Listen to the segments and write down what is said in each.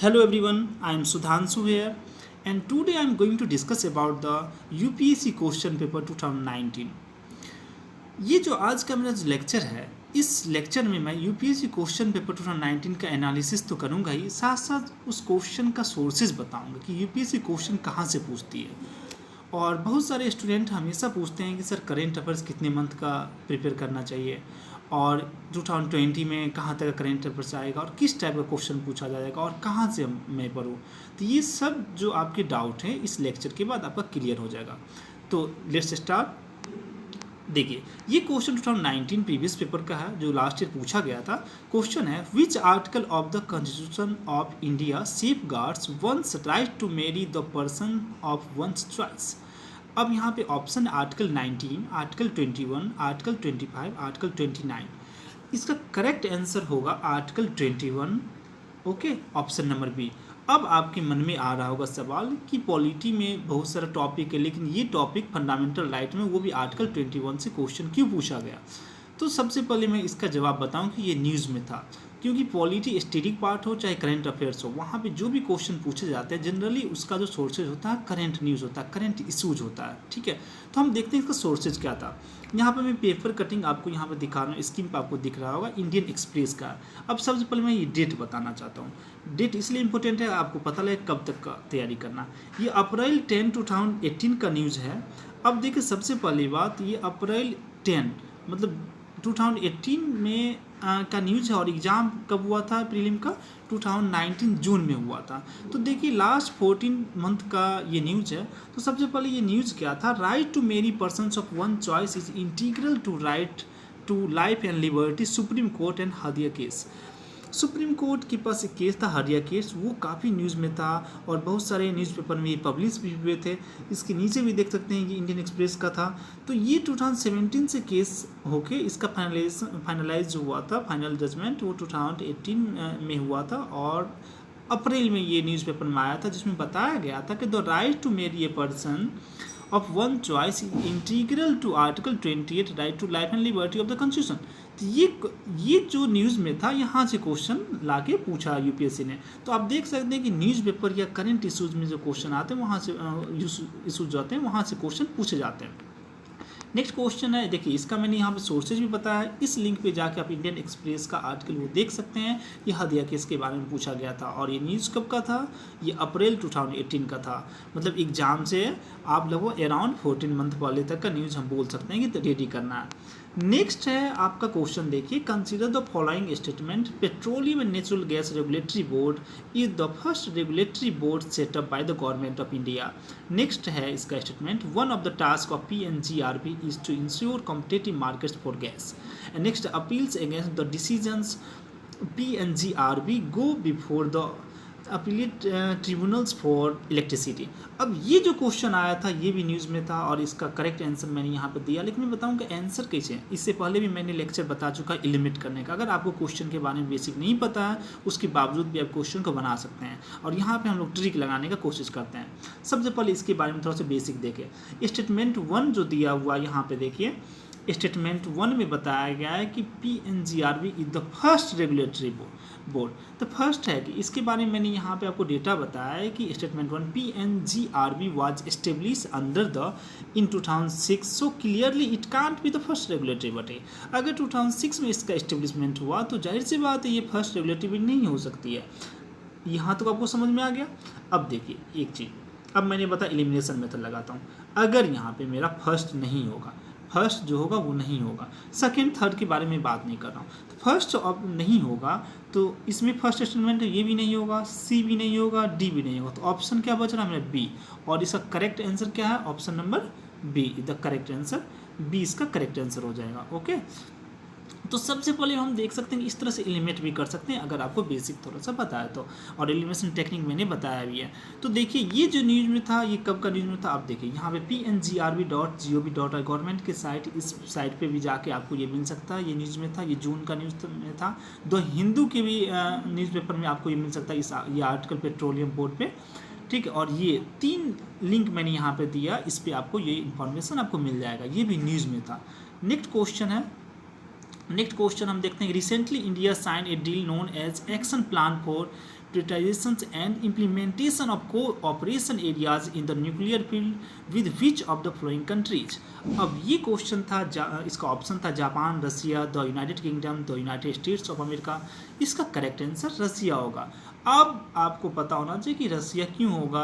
Hello everyone, I am Sudhanshu here and today I am going to discuss about the UPSC question paper 2019. ये जो आज का मेरा जो लेक्चर है, इस लेक्चर में मैं यूपीएससी क्वेश्चन पेपर 2019 का एनालिसिस तो करूंगा ही, साथ साथ उस क्वेश्चन का सोर्सेज बताऊंगा कि यूपीएससी क्वेश्चन कहाँ से पूछती है। और बहुत सारे स्टूडेंट हमेशा पूछते हैं कि सर करेंट अफेयर्स कितने मंथ का प्रिपेयर करना चाहिए और 2020 में कहाँ तक करेंट अफेयर्स आएगा और किस टाइप का क्वेश्चन पूछा जाएगा और कहाँ से मैं पढ़ूँ। तो ये सब जो आपके डाउट हैं इस लेक्चर के बाद आपका क्लियर हो जाएगा। तो लेट्स स्टार्ट। देखिए, ये क्वेश्चन 2019 प्रीवियस पेपर का है जो लास्ट ईयर पूछा गया था। क्वेश्चन है which article of the constitution of India safeguards one's right to marry the person of one's choice. अब यहाँ पे option article 19, article 21, article 25, article 29। इसका करेक्ट आंसर होगा article 21। Okay, option number B. अब आपके मन में आ रहा होगा सवाल कि पॉलिटी में बहुत सारा टॉपिक है, लेकिन ये टॉपिक फंडामेंटल राइट में, वो भी आर्टिकल 21 से क्वेश्चन क्यों पूछा गया। तो सबसे पहले मैं इसका जवाब बताऊं कि ये न्यूज़ में था, क्योंकि पॉलिटी स्टैटिक पार्ट हो चाहे करंट अफेयर्स हो, वहाँ पे जो भी क्वेश्चन पूछे जाते हैं जनरली उसका जो सोर्सेज होता है करंट न्यूज़ होता है, करंट इशूज होता है। ठीक है, तो हम देखते हैं इसका सोर्सेज क्या था। यहाँ पे मैं पेपर कटिंग आपको यहाँ पे दिखा रहा हूँ, स्क्रीन पर आपको दिख रहा होगा इंडियन एक्सप्रेस का। अब सबसे पहले मैं ये डेट बताना चाहता हूँ। डेट इसलिए इंपॉर्टेंट है, आपको पता लगे कब तक का तैयारी करना। ये अप्रैल 10 2018 का न्यूज़ है। अब देखिए, सबसे पहली बात, ये अप्रैल 10 मतलब 2018 में का न्यूज़ है और एग्ज़ाम कब हुआ था प्रीलिम का, 2019 जून में हुआ था। तो देखिए लास्ट 14 मंथ का ये न्यूज़ है। तो सबसे पहले ये न्यूज़ क्या था, right to marry persons of one choice is integral to right to life and liberty, Supreme Court and Hadiya case. Supreme Court के पास एक केस था हादिया केस, वो काफ़ी न्यूज़ में था और बहुत सारे न्यूज़पेपर में ये पब्लिश भी हुए थे। इसके नीचे भी देख सकते हैं कि इंडियन एक्सप्रेस का था। तो ये 2017 से केस होके इसका फाइनलाइज जो हुआ था, फाइनल जजमेंट, वो 2018 में हुआ था और अप्रैल में ये न्यूज़पेपर में आया था, जिसमें बताया गया था कि the right to marry a person of one choice is integral to article 28 right to life and liberty of the constitution. तो ये जो न्यूज़ में था, यहाँ से क्वेश्चन लाके पूछा यूपीएससी ने। तो आप देख सकते हैं कि न्यूज़पेपर या करंट इशूज़ में जो क्वेश्चन आते हैं, वहाँ से इशूज़ जो आते हैं वहाँ से क्वेश्चन पूछे जाते हैं। नेक्स्ट क्वेश्चन है, देखिए इसका मैंने यहाँ पे सोर्सेज भी बताया है। इस लिंक पे जाके आप इंडियन एक्सप्रेस का आर्टिकल वो देख सकते हैं। ये हादिया केस के बारे में पूछा गया था और ये न्यूज़ कब का था, ये अप्रैल 2018 का था। मतलब एग्जाम से आप लगभग अराउंड 14 मंथ पहले तक का न्यूज़ हम बोल सकते हैं कि रेडी करना है। नेक्स्ट है आपका क्वेश्चन, देखिए consider the following statement, petroleum and natural gas regulatory board is the first regulatory board setup by the government of India. Next है इसका statement, one of the task of PNGRB is to ensure competitive markets for gas. And next, appeals against the decisions PNGRB go before the appellate tribunals for electricity. अब ये जो question आया था ये भी news में था और इसका करेक्ट आंसर मैंने यहाँ पर दिया, लेकिन मैं बताऊँ कि आंसर कैसे है। इससे पहले भी मैंने लेक्चर बता चुका है एलिमिनेट करने का। अगर आपको क्वेश्चन के बारे में बेसिक नहीं पता है, उसके बावजूद भी आप क्वेश्चन को बना सकते हैं और यहाँ पर हम लोग ट्रिक लगाने का कोशिश करते हैं। सबसे पहले इसके बारे में थोड़ा सा बेसिक देखें। स्टेटमेंट 1 जो दिया हुआ यहाँ पर देखिए, स्टेटमेंट 1 में बताया गया है कि PNGRB is the first regulatory board. तो फर्स्ट है कि इसके बारे में मैंने यहाँ पे आपको डेटा बताया है कि statement 1, PNGRB was establish under the in 2006, so clearly it can't be the first regulatory body. अगर 2006 में इसका एस्टेब्लिशमेंट हुआ तो जाहिर सी बात है ये फर्स्ट रेगुलेटरी बॉडी नहीं हो सकती है। यहाँ तक आपको समझ में आ गया। अब देखिए एक चीज़, अब मैंने बताया एलिमिनेशन मेथड लगाता हूँ। अगर यहाँ पे मेरा फर्स्ट नहीं होगा, फर्स्ट जो होगा वो नहीं होगा, सेकंड थर्ड के बारे में बात नहीं कर रहा हूँ, तो फर्स्ट अब नहीं होगा तो इसमें फर्स्ट स्टेटमेंट ये भी नहीं होगा, सी भी नहीं होगा, डी भी नहीं होगा। तो ऑप्शन क्या बच रहा है मेरा, बी। और इसका करेक्ट आंसर क्या है, option number B is the correct answer. B इसका करेक्ट आंसर हो जाएगा। ओके, तो सबसे पहले हम देख सकते हैं कि इस तरह से एलिमिनेट भी कर सकते हैं अगर आपको बेसिक थोड़ा सा पता है तो, और एलिमिनेशन टेक्निक मैंने बताया भी है। तो देखिए ये जो न्यूज़ में था ये कब का न्यूज़ में था। आप देखिए यहाँ पे PNGRB.gov.in गवर्नमेंट की साइट, इस साइट पे भी जाके आपको ये मिल सकता है। ये न्यूज़ में था, ये जून का न्यूज़ में था। द हिंदू के भी न्यूज़पेपर में आपको ये मिल सकता है, ये आर्टिकल पेट्रोलियम बोर्ड पे। ठीक है, और ये 3 लिंक मैंने यहाँ पे दिया, इस पर आपको ये इन्फॉर्मेशन आपको मिल जाएगा। ये भी न्यूज़ में था। नेक्स्ट क्वेश्चन है, नेक्स्ट क्वेश्चन हम देखते हैं, recently India sign a deal known as action plan for prioritization and implementation of cooperation areas in the nuclear field with which of the following countries। अब ये question था, इसका option था Japan, Russia, the United Kingdom, the United States of America. इसका correct answer Russia होगा। अब आपको पता होना चाहिए कि रसिया क्यों होगा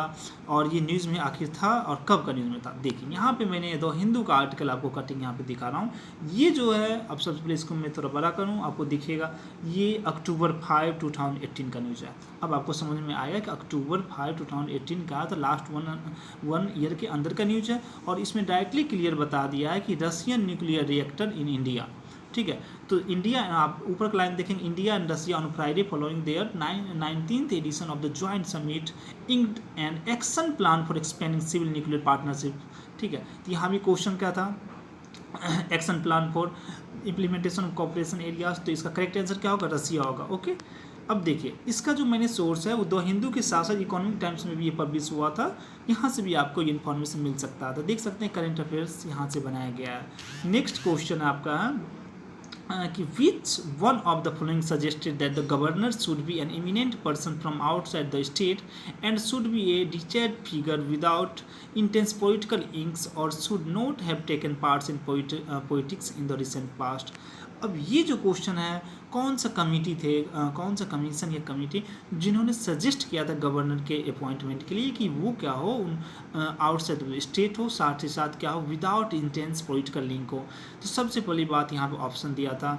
और ये न्यूज़ में आखिर था और कब का न्यूज़ में था। देखिए यहाँ पे मैंने द हिंदू का आर्टिकल आपको कटिंग यहाँ पे दिखा रहा हूँ। ये जो है, अब सबसे पहले इसको मैं थोड़ा बड़ा करूँ, आपको दिखेगा ये अक्टूबर 5, 2018 का न्यूज़ है। अब आपको समझ में आएगा कि अक्टूबर 5, 2018 का तो लास्ट वन ईयर के अंदर का न्यूज़ है और इसमें डायरेक्टली क्लियर बता दिया है कि Russian nuclear reactor in India. ठीक है, तो इंडिया, आप ऊपर का लाइन देखेंगे, India and Russia on Friday following their 19th edition of the joint summit inked an action plan for expanding civil nuclear partnership. ठीक है, तो यहाँ भी क्वेश्चन क्या था, action plan for implementation of cooperation areas, तो इसका करेक्ट आंसर क्या होगा, रसिया होगा। ओके, अब देखिए इसका जो मैंने सोर्स है वो द हिंदू के साथ साथ इकोनॉमिक टाइम्स में भी ये पब्लिश हुआ था। यहाँ से भी आपको ये इन्फॉर्मेशन मिल सकता था, देख सकते हैं करेंट अफेयर्स यहाँ से बनाया गया है। नेक्स्ट क्वेश्चन आपका कि which one of the following suggested that the governor should be an eminent person from outside the state and should be a detached figure without intense political inks or should not have taken parts in politics in the recent past। अब ये जो question है, कौन सा committee थे, कौन सा commission या कमेटी जिन्होंने सजेस्ट किया था गवर्नर के अपॉइंटमेंट के लिए कि वो क्या हो, आउटसाइड स्टेट हो, साथ ही साथ क्या हो, विदाउट इंटेंस पॉलिटिकल लिंक हो। तो सबसे पहली बात यहाँ पे ऑप्शन दिया था,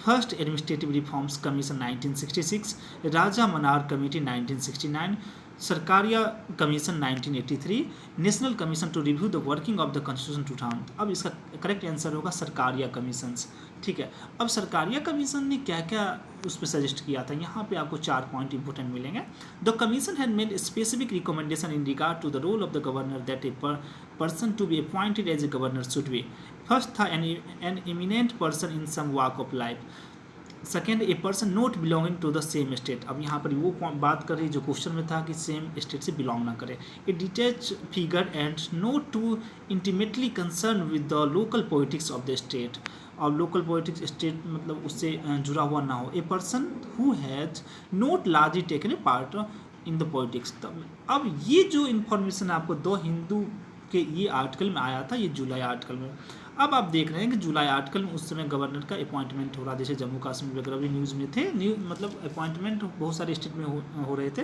first administrative reforms commission 1966, Rajamannar committee 1969, Sarkaria commission 1983, national commission to review the working of the constitution 2000। अब इसका करेक्ट आंसर होगा सरकारिया कमीशंस। ठीक है, अब सरकारिया कमीशन ने क्या क्या उस पर सजेस्ट किया था, यहाँ पे आपको 4 पॉइंट इंपोर्टेंट मिलेंगे। The commission had made specific recommendation in regard to the role of the governor that a person to be appointed as a governor should be. First था an eminent person in some walk of life, second a person not belonging to the same state. अब यहाँ पर वो बात कर रही जो question में था कि सेम स्टेट से बिलोंग ना करे। A detach figure and not to intimately concern with the local politics of the state, और लोकल पॉलिटिक्स स्टेट मतलब उससे जुड़ा हुआ ना हो। A person who has not largely taken a part in the politics. अब ये जो इन्फॉर्मेशन आपको द हिंदू के ये आर्टिकल में आया था, ये जुलाई आर्टिकल में। अब आप देख रहे हैं कि जुलाई आर्टिकल में उस समय गवर्नर का अपॉइंटमेंट हो रहा, जैसे जम्मू कश्मीर वगैरह भी न्यूज़ में थे, मतलब अपॉइंटमेंट बहुत सारे स्टेट में हो रहे थे,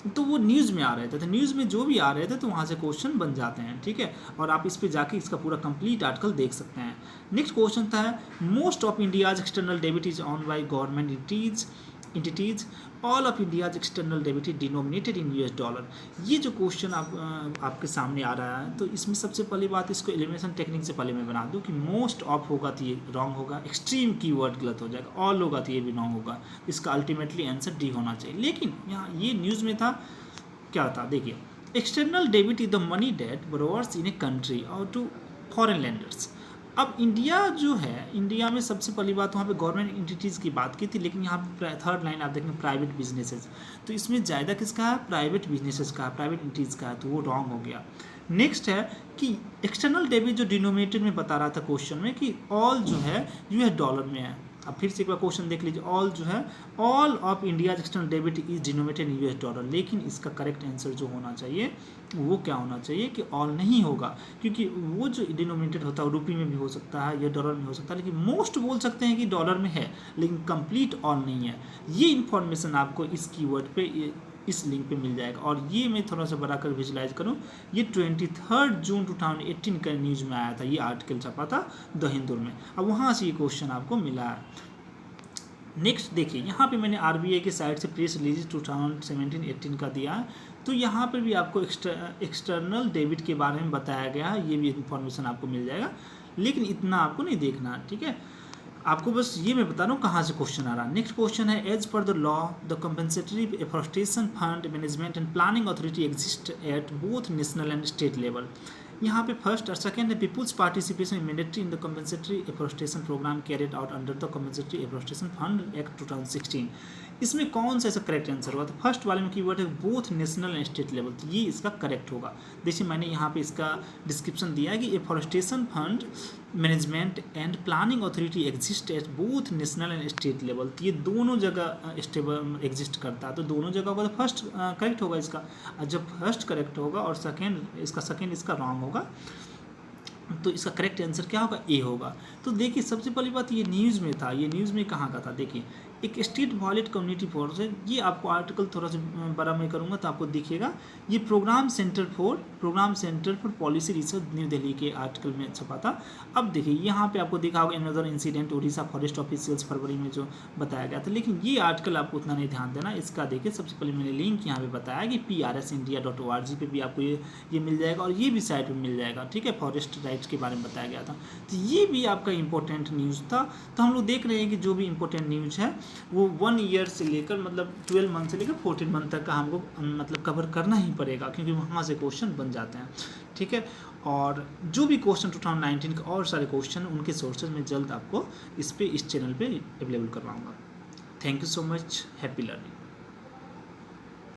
तो वो न्यूज़ में आ रहे थे। तो न्यूज़ में जो भी आ रहे थे तो वहाँ से क्वेश्चन बन जाते हैं। ठीक है, और आप इस पर जाके इसका पूरा कंप्लीट आर्टिकल देख सकते हैं। नेक्स्ट क्वेश्चन था, most of India's external debit is on by government entities, all of India's external debt is denominated in US dollar। ये जो क्वेश्चन आपके सामने आ रहा है, तो इसमें सबसे पहली बात, इसको एलिमिनेशन टेक्निक से पहले मैं बना दूं कि मोस्ट ऑफ होगा तो ये रॉन्ग होगा, एक्सट्रीम कीवर्ड गलत हो जाएगा, ऑल होगा तो ये भी रॉन्ग होगा। इसका अल्टीमेटली आंसर डी होना चाहिए। लेकिन यहाँ ये न्यूज़ में था, क्या था देखिए, external debit is the money debt borrowers in a country और टू फॉरेन लैंडर्स। अब इंडिया जो है, इंडिया में सबसे पहली बात वहाँ पे गवर्नमेंट एंटिटीज़ की बात की थी, लेकिन यहाँ पे थर्ड लाइन आप देखेंगे प्राइवेट बिजनेसेस, तो इसमें ज़्यादा किसका है, प्राइवेट बिजनेसेस का, प्राइवेट एंटिटीज़ का है, तो वो रॉन्ग हो गया। नेक्स्ट है कि एक्सटर्नल डेबिट जो डिनोमिनेटेड में बता रहा था क्वेश्चन में कि ऑल जो है US डॉलर में है। अब फिर से एक बार क्वेश्चन देख लीजिए, ऑल जो है, all of India external debit is denominated in US dollar, लेकिन इसका करेक्ट आंसर जो होना चाहिए वो क्या होना चाहिए कि ऑल नहीं होगा, क्योंकि वो जो डिनोमिनेटेड होता है रुपये में भी हो सकता है या डॉलर में हो सकता है, लेकिन मोस्ट बोल सकते हैं कि डॉलर में है, लेकिन कंप्लीट ऑल नहीं है। ये इन्फॉर्मेशन आपको इस कीवर्ड पे, इस लिंक पे मिल जाएगा। और ये मैं थोड़ा सा बड़ा कर विजुलाइज करूँ, ये 23 जून 2018 का न्यूज़ में आया था, ये आर्टिकल छपा था द हिंदू में। अब वहाँ से ये क्वेश्चन आपको मिला है। नेक्स्ट देखिए, यहाँ पे मैंने RBI की साइट से प्रेस रिलीज 2017-18 का दिया है, तो यहाँ पर भी आपको एक्सटर्नल डेबिट के बारे में बताया गया है, ये भी इन्फॉर्मेशन आपको मिल जाएगा, लेकिन इतना आपको नहीं देखना। ठीक है, आपको बस ये मैं बता रहा हूँ कहाँ से क्वेश्चन आ रहा है। नेक्स्ट क्वेश्चन है, as per the law the compensatory afforestation fund management and planning authority exist at both national and state level. यहाँ पे फर्स्ट और सेकेंड है, people's participation mandatory in the compensatory afforestation programme carried out under the compensatory afforestation fund act 2016। इसमें कौन सा ऐसा correct answer होगा? तो फर्स्ट वाले में कीवर्ड है both national and state level, तो ये इसका करेक्ट होगा। देखिए मैंने यहाँ पे इसका डिस्क्रिप्शन दिया है कि afforestation fund management and planning authority exist at both national and state level, तो ये दोनों जगह स्टेबल एग्जिस्ट करता है, तो दोनों जगह होगा तो फर्स्ट करेक्ट होगा इसका। और जब फर्स्ट करेक्ट होगा और सेकेंड इसका रॉन्ग होगा, तो इसका करेक्ट आंसर क्या होगा? ए होगा। तो देखिए सबसे पहली बात ये न्यूज़ में था, ये न्यूज़ में कहाँ का था? देखिए एक स्टेट वायलेट कम्युनिटी फोर्स है, ये आपको आर्टिकल थोड़ा सा बड़ा मैं करूँगा तो आपको दिखेगा, ये programme centre for policy research new Delhi के आर्टिकल में छपा था। अब देखिए यहाँ पे आपको दिखा होगा another incident Orissa forest officials फरवरी में जो बताया गया था, लेकिन ये आर्टिकल आपको उतना नहीं ध्यान देना। इसका देखिए सबसे पहले मैंने लिंक यहाँ पे बताया कि PRSindia.org पे भी आपको ये मिल जाएगा, और ये भी साइट पे मिल जाएगा, ठीक है, फॉरेस्ट राइट्स के बारे में बताया गया था। तो ये भी आपका इंपॉर्टेंट न्यूज़ था। तो हम लोग देख रहे हैं कि जो भी इंपॉर्टेंट न्यूज़ है वो 1 ईयर से लेकर मतलब 12 मंथ से लेकर 14 मंथ तक का हमको मतलब कवर करना ही पड़ेगा, क्योंकि वहाँ से क्वेश्चन बन जाते हैं, ठीक है। और जो भी क्वेश्चन 2019 के और सारे क्वेश्चन उनके सोर्सेज में जल्द आपको इस चैनल पे अवेलेबल करवाऊँगा। Thank you so much, happy learning.